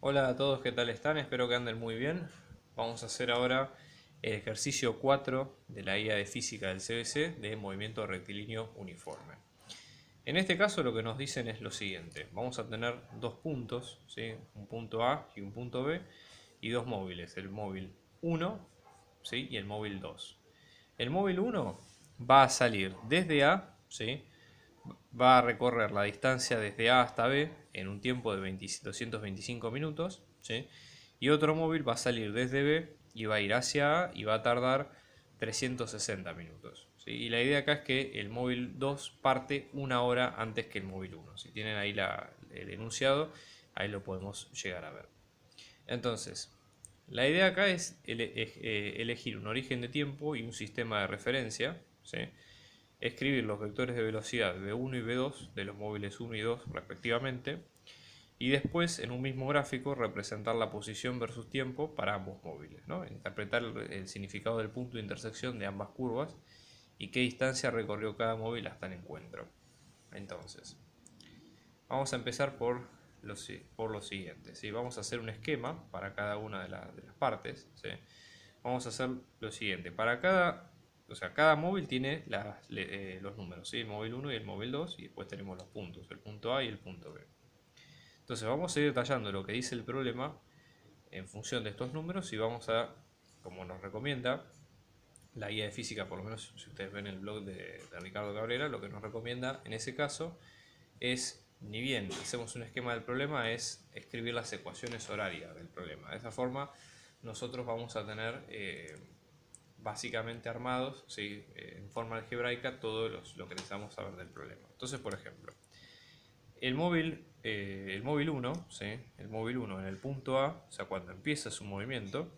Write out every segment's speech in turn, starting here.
Hola a todos, ¿qué tal están? Espero que anden muy bien. Vamos a hacer ahora el ejercicio 4 de la guía de física del CBC de movimiento rectilíneo uniforme. En este caso lo que nos dicen es lo siguiente. Vamos a tener dos puntos, ¿sí? Un punto A y un punto B, y dos móviles, el móvil 1, ¿sí? Y el móvil 2. El móvil 1 va a salir desde A, ¿sí? Va a recorrer la distancia desde A hasta B en un tiempo de 225 minutos, ¿sí? Y otro móvil va a salir desde B y va a ir hacia A y va a tardar 360 minutos, ¿sí? Y la idea acá es que el móvil 2 parte una hora antes que el móvil 1. Si tienen ahí el enunciado, ahí lo podemos llegar a ver. Entonces, la idea acá es elegir un origen de tiempo y un sistema de referencia, ¿sí? Escribir los vectores de velocidad V1 y V2 de los móviles 1 y 2 respectivamente, y después en un mismo gráfico representar la posición versus tiempo para ambos móviles, ¿no? Interpretar el significado del punto de intersección de ambas curvas y qué distancia recorrió cada móvil hasta el encuentro. Entonces, vamos a empezar por lo siguiente, ¿sí? Vamos a hacer un esquema para cada una de las partes, ¿sí? Vamos a hacer lo siguiente, cada móvil tiene los números, ¿sí? El móvil 1 y el móvil 2, y después tenemos los puntos, el punto A y el punto B. Entonces vamos a ir detallando lo que dice el problema en función de estos números y vamos a, como nos recomienda la guía de física, por lo menos si ustedes ven el blog de Ricardo Cabrera, lo que nos recomienda en ese caso es, ni bien hacemos un esquema del problema, es escribir las ecuaciones horarias del problema. De esa forma nosotros vamos a tener básicamente armados, ¿sí? En forma algebraica todo lo que necesitamos saber del problema. Entonces, por ejemplo, el móvil 1, ¿sí? El móvil 1 en el punto A, o sea, cuando empieza su movimiento,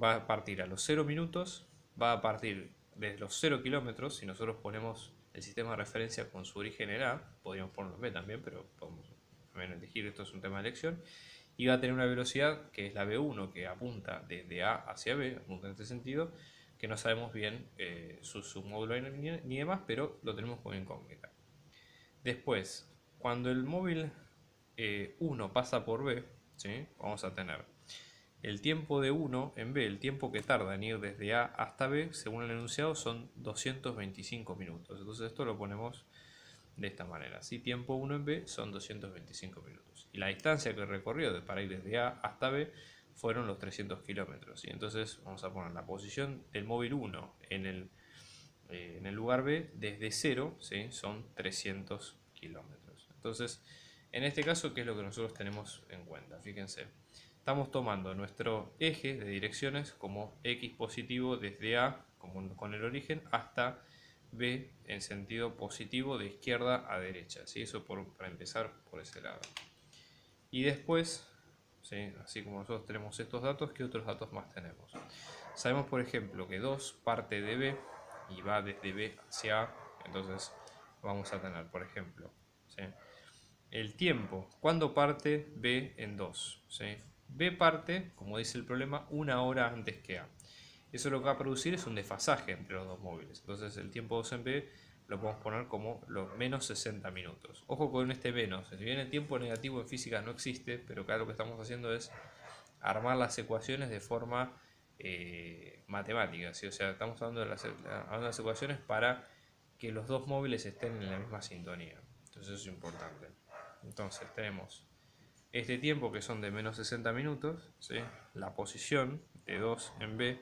va a partir a los 0 minutos, va a partir desde los 0 kilómetros. Si nosotros ponemos el sistema de referencia con su origen en A, podríamos ponerlo en B también, pero podemos también elegir, esto es un tema de elección, y va a tener una velocidad que es la V1, que apunta desde A hacia B, apunta en este sentido, que no sabemos bien su módulo ni demás, pero lo tenemos como incógnita. Después, cuando el móvil 1 pasa por B, ¿sí? Vamos a tener el tiempo de 1 en B, el tiempo que tarda en ir desde A hasta B, según el enunciado, son 225 minutos. Entonces esto lo ponemos de esta manera. ¿Sí? Tiempo 1 en B son 225 minutos. Y la distancia que recorrió para ir desde A hasta B fueron los 300 kilómetros. Y entonces vamos a poner la posición del móvil 1 en el lugar B desde 0, ¿sí? Son 300 kilómetros. Entonces, en este caso, ¿qué es lo que nosotros tenemos en cuenta? Fíjense, estamos tomando nuestro eje de direcciones como X positivo desde A, con el origen, hasta B en sentido positivo de izquierda a derecha, ¿sí? Eso para empezar por ese lado. Y después, ¿sí? Así como nosotros tenemos estos datos, ¿qué otros datos más tenemos? Sabemos, por ejemplo, que 2 parte de B y va desde B hacia A. Entonces vamos a tener, por ejemplo, ¿sí? El tiempo. ¿Cuándo parte B en 2? ¿Sí? B parte, como dice el problema, una hora antes que A. Eso lo que va a producir es un desfasaje entre los dos móviles. Entonces el tiempo 2 en B lo podemos poner como los menos 60 minutos. Ojo con este menos. Si bien el tiempo negativo en física no existe, pero acá lo que estamos haciendo es armar las ecuaciones de forma matemática, ¿sí? O sea, estamos hablando de las ecuaciones para que los dos móviles estén en la misma sintonía. Entonces eso es importante. Entonces tenemos este tiempo que son de menos 60 minutos, ¿sí? La posición de 2 en B,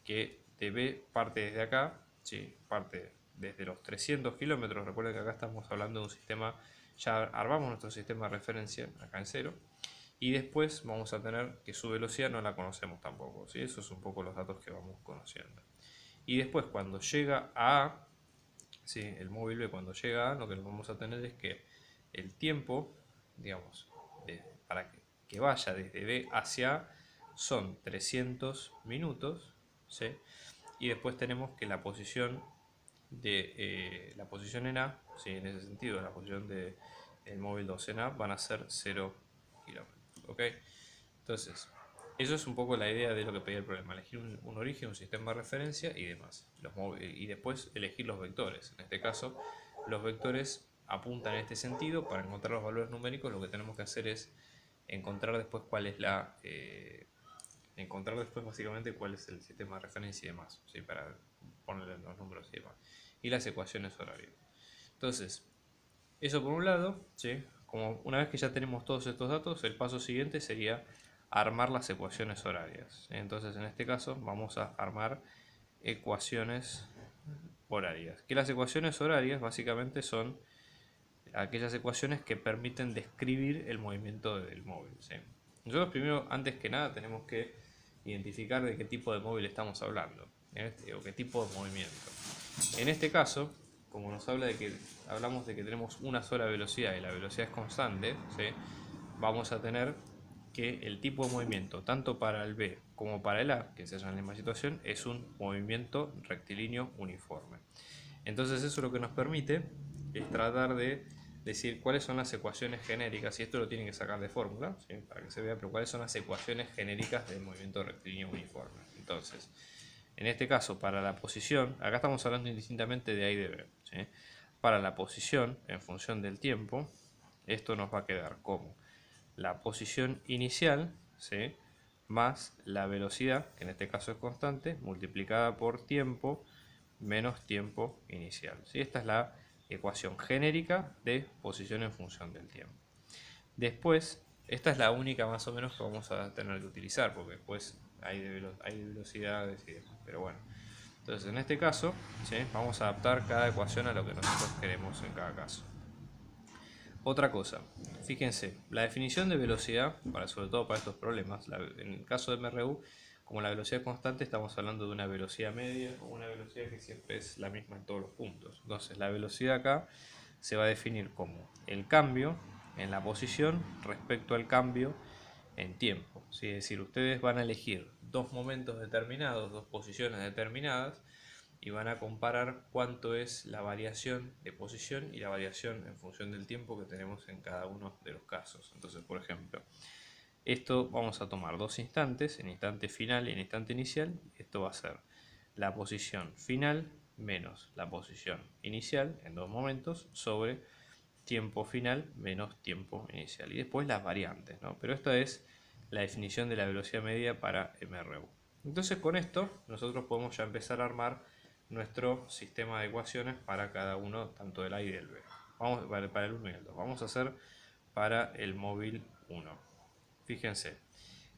que de B parte desde acá, ¿sí? Parte desde los 300 kilómetros. Recuerden que acá estamos hablando de un sistema, ya armamos nuestro sistema de referencia acá en cero. Y después vamos a tener que su velocidad no la conocemos tampoco, ¿sí? Eso es un poco los datos que vamos conociendo. Y después cuando llega a A, ¿sí? El móvil B cuando llega a A, lo que vamos a tener es que el tiempo, digamos, para que vaya desde B hacia A son 300 minutos, ¿sí? Y después tenemos que la posición la posición en A, ¿sí? En ese sentido, la posición del móvil 2 en A van a ser 0 kilómetros. ¿Ok? Entonces, eso es un poco la idea de lo que pedía el problema: elegir un origen, un sistema de referencia y demás. Y después elegir los vectores. En este caso, los vectores apuntan en este sentido. Para encontrar los valores numéricos, lo que tenemos que hacer es encontrar después encontrar después básicamente cuál es el sistema de referencia y demás, ¿sí? Para ponerle los números y demás. Y las ecuaciones horarias. Entonces, eso por un lado, ¿sí? Como una vez que ya tenemos todos estos datos, el paso siguiente sería armar las ecuaciones horarias. Entonces, en este caso, vamos a armar ecuaciones horarias. Que las ecuaciones horarias básicamente son aquellas ecuaciones que permiten describir el movimiento del móvil, ¿sí? Nosotros primero, antes que nada, tenemos que identificar de qué tipo de móvil estamos hablando, o qué tipo de movimiento. En este caso, como nos habla de que hablamos de que tenemos una sola velocidad y la velocidad es constante, ¿sí? Vamos a tener que el tipo de movimiento, tanto para el B como para el A, que se llama la misma situación, es un movimiento rectilíneo uniforme. Entonces eso lo que nos permite es tratar de decir cuáles son las ecuaciones genéricas, y esto lo tienen que sacar de fórmula, ¿sí? Para que se vea, pero cuáles son las ecuaciones genéricas del movimiento rectilíneo uniforme. Entonces, en este caso, para la posición, acá estamos hablando indistintamente de A y de B, ¿sí? Para la posición, en función del tiempo, esto nos va a quedar como la posición inicial, ¿sí? Más la velocidad, que en este caso es constante, multiplicada por tiempo, menos tiempo inicial, ¿sí? Esta es la ecuación genérica de posición en función del tiempo. Después, esta es la única más o menos que vamos a tener que utilizar, porque después hay de velocidades y demás, pero bueno. Entonces, en este caso, ¿sí? Vamos a adaptar cada ecuación a lo que nosotros queremos en cada caso. Otra cosa, fíjense, la definición de velocidad, sobre todo para estos problemas, en el caso de MRU, como la velocidad constante, estamos hablando de una velocidad media o una velocidad que siempre es la misma en todos los puntos. Entonces, la velocidad acá se va a definir como el cambio en la posición respecto al cambio en tiempo, ¿sí? Es decir, ustedes van a elegir dos momentos determinados, dos posiciones determinadas, y van a comparar cuánto es la variación de posición y la variación en función del tiempo que tenemos en cada uno de los casos. Entonces, por ejemplo, esto vamos a tomar dos instantes, el instante final y el instante inicial. Esto va a ser la posición final menos la posición inicial en dos momentos sobre tiempo final menos tiempo inicial. Y después las variantes, ¿no? Pero esta es la definición de la velocidad media para MRU. Entonces con esto nosotros podemos ya empezar a armar nuestro sistema de ecuaciones para cada uno, tanto del A y del B. Vamos para el 1 y el 2. Vamos a hacer para el móvil 1. Fíjense,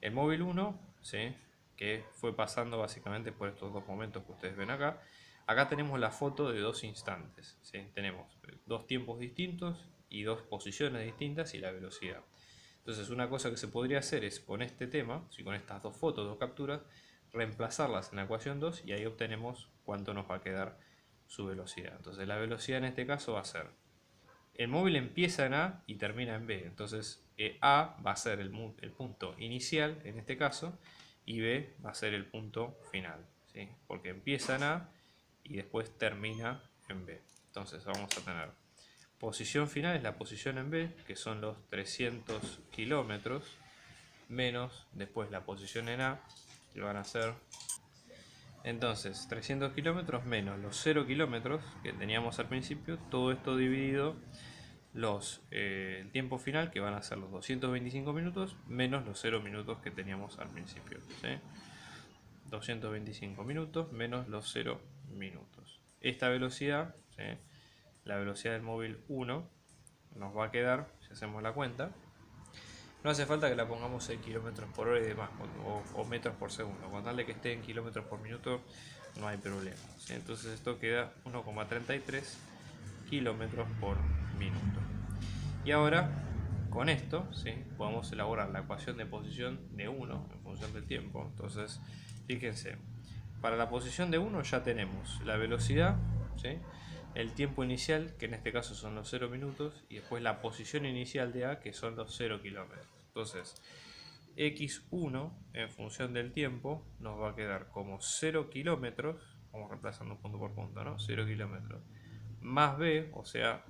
el móvil 1, ¿sí? Que fue pasando básicamente por estos dos momentos que ustedes ven acá. Acá tenemos la foto de dos instantes, ¿sí? Tenemos dos tiempos distintos y dos posiciones distintas y la velocidad. Entonces una cosa que se podría hacer es con este tema, ¿sí? Con estas dos fotos, dos capturas, reemplazarlas en la ecuación 2 y ahí obtenemos cuánto nos va a quedar su velocidad. Entonces la velocidad en este caso va a ser, el móvil empieza en A y termina en B, entonces A va a ser el punto inicial en este caso y B va a ser el punto final, ¿sí? Porque empieza en A y después termina en B. Entonces vamos a tener posición final, es la posición en B, que son los 300 kilómetros, menos después la posición en A, que van a ser, entonces 300 kilómetros menos los 0 kilómetros que teníamos al principio, todo esto dividido el tiempo final, que van a ser los 225 minutos menos los 0 minutos que teníamos al principio, ¿sí? 225 minutos menos los 0 minutos. Esta velocidad, ¿sí? La velocidad del móvil 1 nos va a quedar, si hacemos la cuenta, no hace falta que la pongamos en kilómetros por hora y demás, o metros por segundo, con tal de que esté en kilómetros por minuto no hay problema, ¿sí? Entonces esto queda 1,33 kilómetros por minuto. Y ahora, con esto, ¿sí? Podemos elaborar la ecuación de posición de 1 en función del tiempo. Entonces, fíjense, para la posición de 1 ya tenemos la velocidad, ¿sí? El tiempo inicial, que en este caso son los 0 minutos, y después la posición inicial de A, que son los 0 kilómetros. Entonces, x1 en función del tiempo nos va a quedar como 0 kilómetros, vamos reemplazando punto por punto, ¿no? 0 kilómetros, más b, o sea,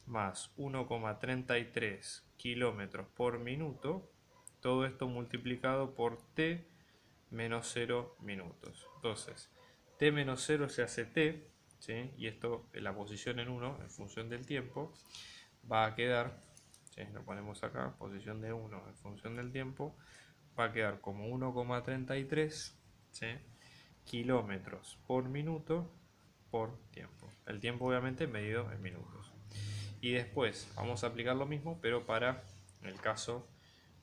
más 1,33 kilómetros por minuto, todo esto multiplicado por t menos 0 minutos. Entonces, t menos 0 se hace t, ¿sí? Y esto, la posición en 1 en función del tiempo, va a quedar ¿sí? Lo ponemos acá, posición de 1 en función del tiempo, va a quedar como 1,33, ¿sí? kilómetros por minuto por tiempo. El tiempo obviamente medido en minutos. Y después vamos a aplicar lo mismo, pero para el caso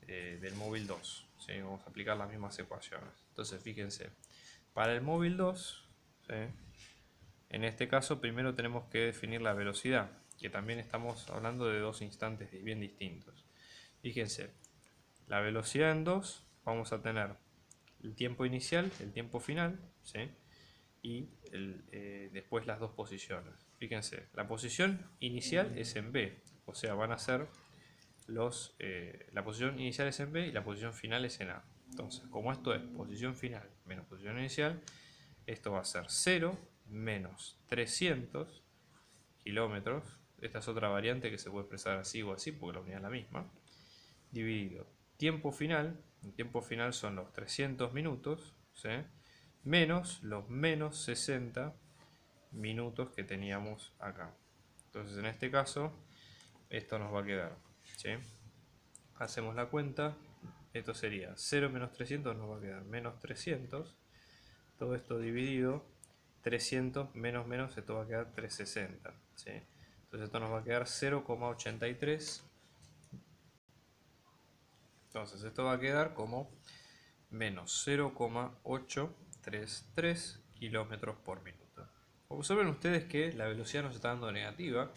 del móvil 2. ¿Sí? Vamos a aplicar las mismas ecuaciones. Entonces fíjense, para el móvil 2, ¿sí? En este caso primero tenemos que definir la velocidad, que también estamos hablando de dos instantes bien distintos. Fíjense, la velocidad en 2 vamos a tener el tiempo inicial, el tiempo final, ¿sí? Y después las dos posiciones. Fíjense, la posición inicial es en B, o sea, van a ser la posición inicial es en B y la posición final es en A. Entonces, como esto es posición final menos posición inicial, esto va a ser 0 menos 300 kilómetros. Esta es otra variante que se puede expresar así o así porque la unidad es la misma. Dividido tiempo final, el tiempo final son los 300 minutos, ¿sí? Menos los menos 60 minutos que teníamos acá. Entonces en este caso esto nos va a quedar, ¿sí? Hacemos la cuenta, esto sería 0 menos 300, nos va a quedar menos 300, todo esto dividido 300 menos menos, esto va a quedar 360, ¿sí? Entonces esto nos va a quedar 0,83. Entonces esto va a quedar como menos 0,833 kilómetros por minuto. Observen ustedes que la velocidad nos está dando negativa,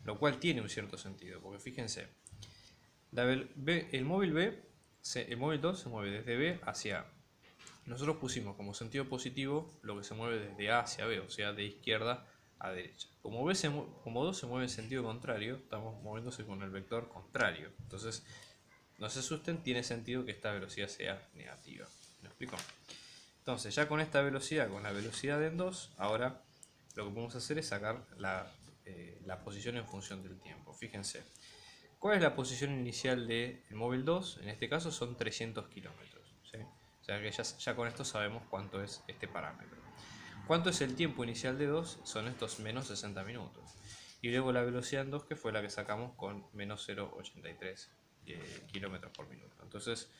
lo cual tiene un cierto sentido, porque fíjense, el móvil B, el móvil 2 se mueve desde B hacia A. Nosotros pusimos como sentido positivo lo que se mueve desde A hacia B, o sea, de izquierda a derecha. Como 2 se mueve en sentido contrario, estamos moviéndose con el vector contrario. Entonces, no se asusten, tiene sentido que esta velocidad sea negativa. ¿Me explico? Entonces, ya con esta velocidad, con la velocidad en 2, ahora lo que podemos hacer es sacar la posición en función del tiempo. Fíjense, ¿cuál es la posición inicial del móvil 2? En este caso son 300 kilómetros. ¿Sí? O sea que ya con esto sabemos cuánto es este parámetro. ¿Cuánto es el tiempo inicial de 2? Son estos menos 60 minutos. Y luego la velocidad en 2, que fue la que sacamos con menos 0,83 kilómetros por minuto. Entonces,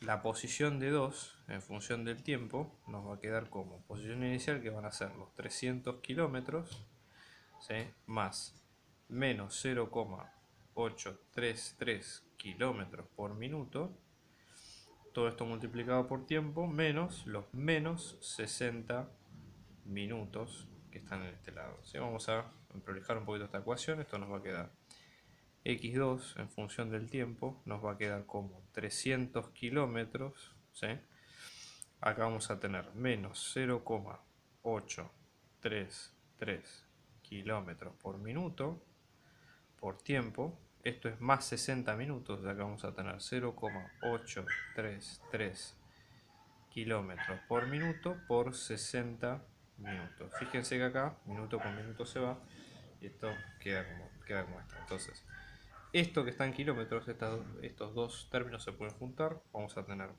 la posición de 2 en función del tiempo nos va a quedar como posición inicial, que van a ser los 300 kilómetros, ¿sí? Más menos 0,833 kilómetros por minuto, todo esto multiplicado por tiempo, menos los menos 60 minutos que están en este lado. ¿Sí? Vamos a prolijar un poquito esta ecuación. Esto nos va a quedar x2 en función del tiempo, nos va a quedar como 300 kilómetros, ¿sí? Acá vamos a tener menos 0,833 kilómetros por minuto por tiempo. Esto es más 60 minutos, acá vamos a tener 0,833 kilómetros por minuto por 60 minutos. Fíjense que acá minuto con minuto se va y esto queda como está. Entonces, esto que está en kilómetros, estos dos términos se pueden juntar. Vamos a tener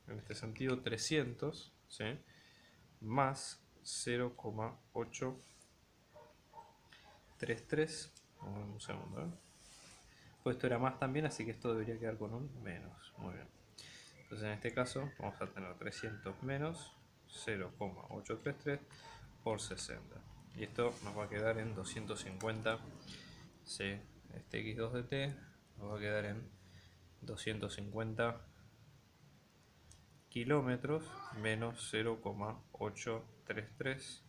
en este sentido 300, ¿sí? Más 0,833. Un segundo, ¿eh? Pues esto era más también, así que esto debería quedar con un menos. Muy bien. Entonces en este caso vamos a tener 300 menos 0,833 por 60. Y esto nos va a quedar en 250. ¿Sí? Este x2 de t nos va a quedar en 250 kilómetros menos 0,833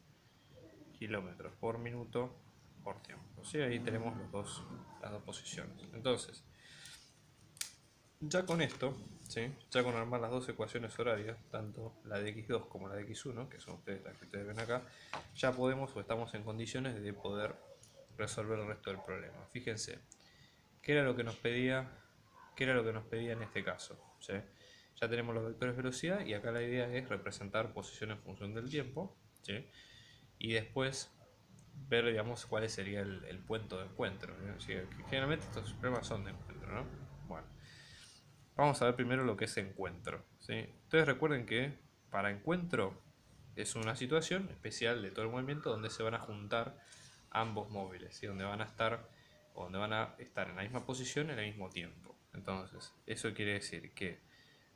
kilómetros por minuto por tiempo. ¿Sí? Ahí tenemos las dos posiciones. Entonces, ya con esto, ¿sí? Ya con armar las dos ecuaciones horarias, tanto la de x2 como la de x1, que son las que ustedes ven acá, ya podemos o estamos en condiciones de poder resolver el resto del problema. Fíjense, ¿qué era lo que nos pedía? ¿Qué era lo que nos pedía en este caso? ¿Sí? Ya tenemos los vectores de velocidad y acá la idea es representar posición en función del tiempo, ¿sí? Y después ver, digamos, cuál sería el punto de encuentro, ¿no? ¿Sí? Generalmente estos problemas son de encuentro, ¿no? Bueno, vamos a ver primero lo que es encuentro, ¿sí? Ustedes recuerden que para encuentro es una situación especial de todo el movimiento donde se van a juntar ambos móviles y donde van a estar o donde van a estar en la misma posición en el mismo tiempo. Entonces, eso quiere decir que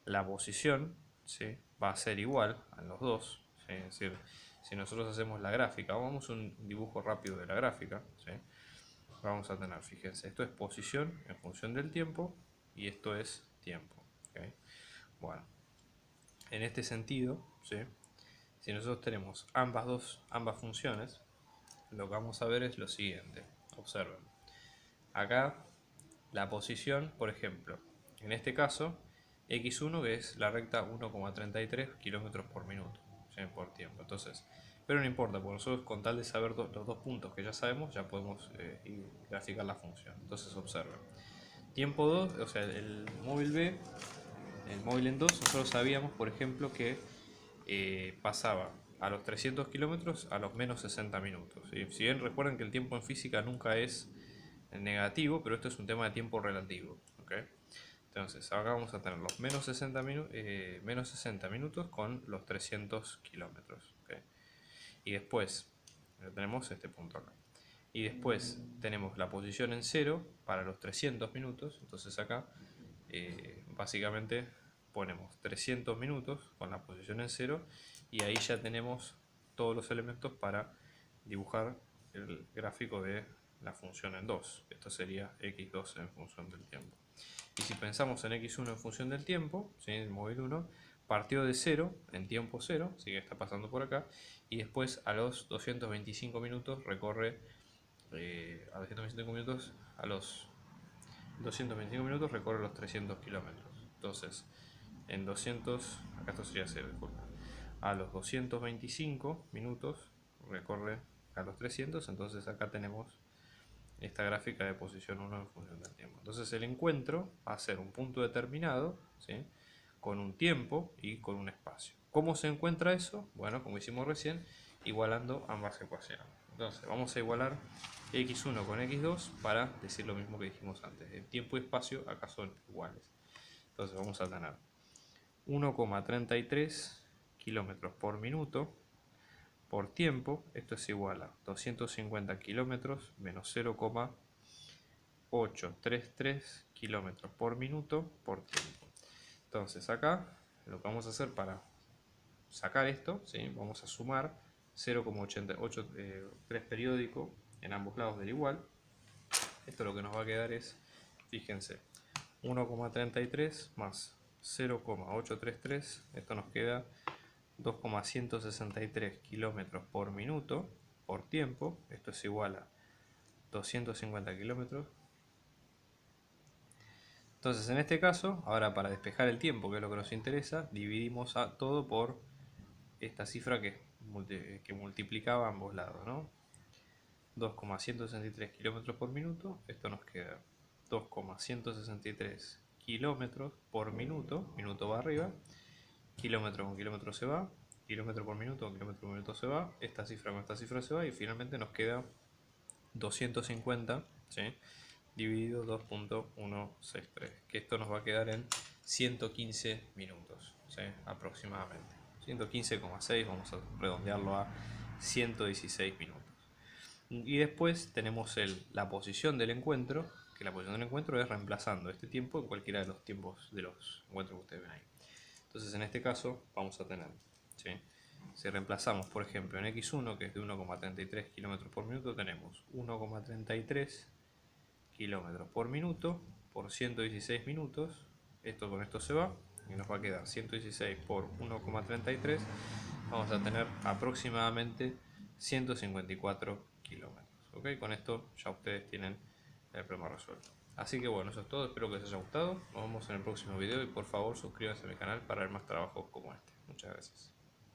la posición, ¿sí?, va a ser igual a los dos, ¿sí? Es decir, si nosotros hacemos la gráfica, vamos a un dibujo rápido de la gráfica, ¿sí?, vamos a tener, fíjense, esto es posición en función del tiempo y esto es tiempo. ¿Okay? Bueno, en este sentido, ¿sí?, si nosotros tenemos ambas funciones, lo que vamos a ver es lo siguiente. Observen. Acá la posición, por ejemplo, en este caso, x1, que es la recta 1,33 km por minuto, ¿sí?, por tiempo. Entonces, pero no importa, porque nosotros con tal de saber los dos puntos que ya sabemos, ya podemos graficar la función. Entonces observen. Tiempo 2, o sea, el móvil B, el móvil en 2, nosotros sabíamos, por ejemplo, que pasaba a los 300 kilómetros a los menos 60 minutos. ¿Sí? Si bien recuerden que el tiempo en física nunca es negativo, pero esto es un tema de tiempo relativo. ¿Okay? Entonces, acá vamos a tener los menos 60 minutos con los 300 kilómetros. ¿Okay? Y después tenemos este punto acá. Y después tenemos la posición en 0 para los 300 minutos. Entonces acá básicamente ponemos 300 minutos con la posición en 0 y ahí ya tenemos todos los elementos para dibujar el gráfico de la función en 2. Esto sería x2 en función del tiempo. Y si pensamos en x1 en función del tiempo, ¿sí?, el móvil 1 partió de 0 en tiempo 0, así que está pasando por acá, y después a los 225 minutos recorre a los 225 minutos recorre los 300 kilómetros. Entonces, en 200, acá esto sería 0, disculpa. A los 225 minutos recorre a los 300, entonces acá tenemos esta gráfica de posición 1 en función del tiempo. Entonces el encuentro va a ser un punto determinado, ¿sí?, con un tiempo y con un espacio. ¿Cómo se encuentra eso? Bueno, como hicimos recién, igualando ambas ecuaciones. Entonces vamos a igualar x1 con x2 para decir lo mismo que dijimos antes. El tiempo y espacio acá son iguales. Entonces vamos a tener 1,33 kilómetros por minuto por tiempo. Esto es igual a 250 kilómetros menos 0,833 kilómetros por minuto por tiempo. Entonces acá lo que vamos a hacer para sacar esto, ¿sí?, vamos a sumar 0,883 periódico en ambos lados del igual. Esto lo que nos va a quedar es, fíjense, 1,33 más 0,833, esto nos queda 2,163 kilómetros por minuto por tiempo. Esto es igual a 250 kilómetros. Entonces en este caso, ahora para despejar el tiempo, que es lo que nos interesa, dividimos a todo por esta cifra que multiplicaba ambos lados, ¿no? 2,163 kilómetros por minuto, esto nos queda 2,163 kilómetros por minuto, minuto va arriba, kilómetro con kilómetro se va, kilómetro por minuto con kilómetro por minuto se va, esta cifra con esta cifra se va y finalmente nos queda 250, ¿sí?, dividido 2.163, que esto nos va a quedar en 115 minutos, ¿sí?, aproximadamente. 115,6, vamos a redondearlo a 116 minutos. Y después tenemos la posición del encuentro, que la posición del encuentro es reemplazando este tiempo en cualquiera de los tiempos de los encuentros que ustedes ven ahí. Entonces en este caso vamos a tener, ¿sí?, si reemplazamos por ejemplo en x1, que es de 1,33 km por minuto, tenemos 1,33 km por minuto por 116 minutos. Esto con esto se va y nos va a quedar 116 por 1,33. Vamos a tener aproximadamente 154 kilómetros. ¿Okay? Con esto ya ustedes tienen el problema resuelto. Así que bueno, eso es todo. Espero que les haya gustado. Nos vemos en el próximo video y por favor suscríbanse a mi canal para ver más trabajos como este. Muchas gracias.